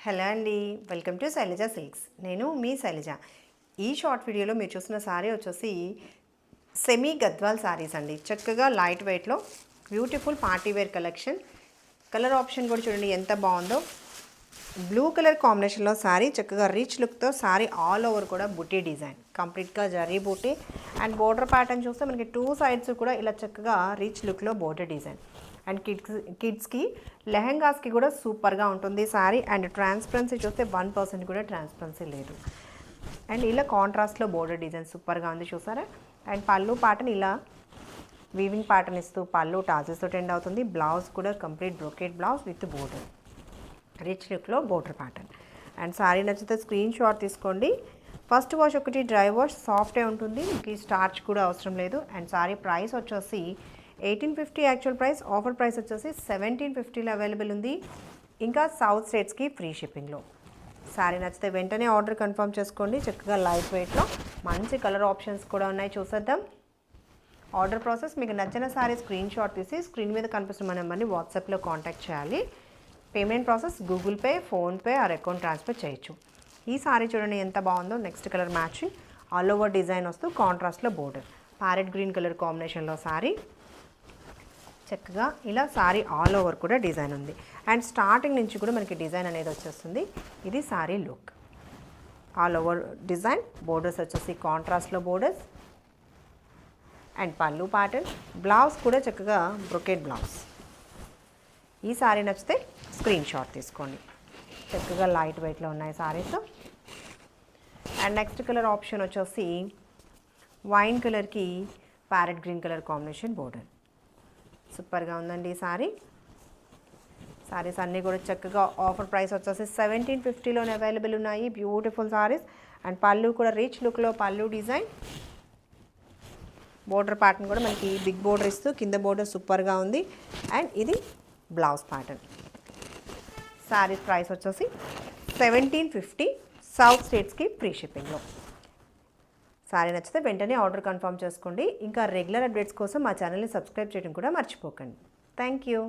Hello అండి, welcome to Shailaja silks. నేను మీ శైలజ. ఈ షార్ట్ వీడియోలో మీరు చూసిన శారీ వచ్చేసి సెమీ గద్వాల్ శారీస్ అండి. చక్కగా లైట్ వెయిట్లో beautiful party wear collection. Colour option కూడా చూడండి ఎంత బాగుందో. బ్లూ కలర్ కాంబినేషన్లో శారీ చక్కగా రిచ్ లుక్తో శారీ ఆల్ ఓవర్ కూడా బుటీ డిజైన్, కంప్లీట్గా జరీ బూటీ అండ్ బోర్డర్ ప్యాటర్న్ చూస్తే మనకి టూ సైడ్స్ కూడా ఇలా చక్కగా రిచ్ లుక్లో బోర్డర్ డిజైన్. అండ్ కిడ్స్కి లెహెంగాస్కి కూడా సూపర్గా ఉంటుంది శారీ. అండ్ ట్రాన్స్పరెన్సీ చూస్తే 1% కూడా ట్రాన్స్పరెన్సీ లేదు. అండ్ ఇలా కాంట్రాస్ట్లో బోర్డర్ డిజైన్ సూపర్గా ఉంది చూసారా. అండ్ పళ్ళు ప్యాటర్న్ ఇలా వీవింగ్ ప్యాటర్న్ ఇస్తూ పళ్ళు టాజెస్తో టెండ్ అవుతుంది. బ్లౌజ్ కూడా complete brocade blouse with border, rich లుక్లో బోర్డర్ ప్యాటర్న్. అండ్ శారీ నచ్చితే స్క్రీన్ షాట్ తీసుకోండి. ఫస్ట్ వాష్ ఒకటి, డ్రై వాష్ సాఫ్టే ఉంటుంది, మీకు స్టార్చ్ కూడా అవసరం లేదు. అండ్ శారీ ప్రైస్ వచ్చేసి 1850 యాక్చువల్ ప్రైస్, ఆఫర్ ప్రైస్ వచ్చేసి 1750లో అవైలబుల్ ఉంది. ఇంకా సౌత్ స్టేట్స్కి ఫ్రీ షిప్పింగ్లో. శారీ నచ్చితే వెంటనే ఆర్డర్ కన్ఫర్మ్ చేసుకోండి. చక్కగా లైట్ వెయిట్లో మంచి కలర్ ఆప్షన్స్ కూడా ఉన్నాయి, చూసేద్దాం. ఆర్డర్ ప్రాసెస్ మీకు నచ్చిన శారీ స్క్రీన్ షాట్ తీసి స్క్రీన్ మీద కనిపిస్తున్న నెంబర్ని వాట్సాప్లో కాంటాక్ట్ చేయాలి. Payment process Google pay, PhonePe are account transfer చేయొచ్చు. ఈ శారీ చూడండి ఎంత బాగుందో. Next colour matching all over design వస్తూ కాంట్రాస్ట్లో బోర్డర్, ప్యారెట్ గ్రీన్ కలర్ కాంబినేషన్లో శారీ. చక్కగా ఇలా శారీ ఆల్ ఓవర్ కూడా డిజైన్ ఉంది. అండ్ స్టార్టింగ్ నుంచి కూడా మనకి డిజైన్ అనేది వచ్చేస్తుంది. ఇది sari look, all over design. Borders వచ్చేసి కాంట్రాస్ట్లో బోర్డర్స్ అండ్ పళ్ళు ప్యాటర్న్. బ్లౌజ్ కూడా చక్కగా బ్రొకెట్ బ్లౌజ్. ఈ శారీ నచ్చితే స్క్రీన్ షాట్ తీసుకోండి. చక్కగా లైట్ వెయిట్లో ఉన్నాయి saris. And next colour option వచ్చేసి వైన్ కలర్కి parrot green colour combination border. సూపర్గా ఉందండి ఈ శారీ. శారీస్ అన్నీ కూడా చక్కగా ఆఫర్ ప్రైస్ వచ్చేసి 1750లోనే అవైలబుల్ ఉన్నాయి. బ్యూటిఫుల్ శారీస్. అండ్ పళ్ళు కూడా రిచ్ లుక్లో పళ్ళు డిజైన్. బోర్డర్ ప్యాటర్న్ కూడా మనకి బిగ్ బోర్డర్ ఇస్తూ కింద బోర్డర్ సూపర్గా ఉంది. అండ్ ఇది బ్లౌజ్ ప్యాటర్న్. శారీస్ ప్రైస్ వచ్చేసి 1750, సౌత్ స్టేట్స్కి ఫ్రీ షిప్పింగ్లో. శారీ నచ్చితే వెంటనే ఆర్డర్ కన్ఫర్మ్ చేసుకోండి. ఇంకా రెగ్యులర్ అప్డేట్స్ కోసం మా ఛానల్ని సబ్స్క్రైబ్ చేయడం కూడా మర్చిపోకండి. Thank you.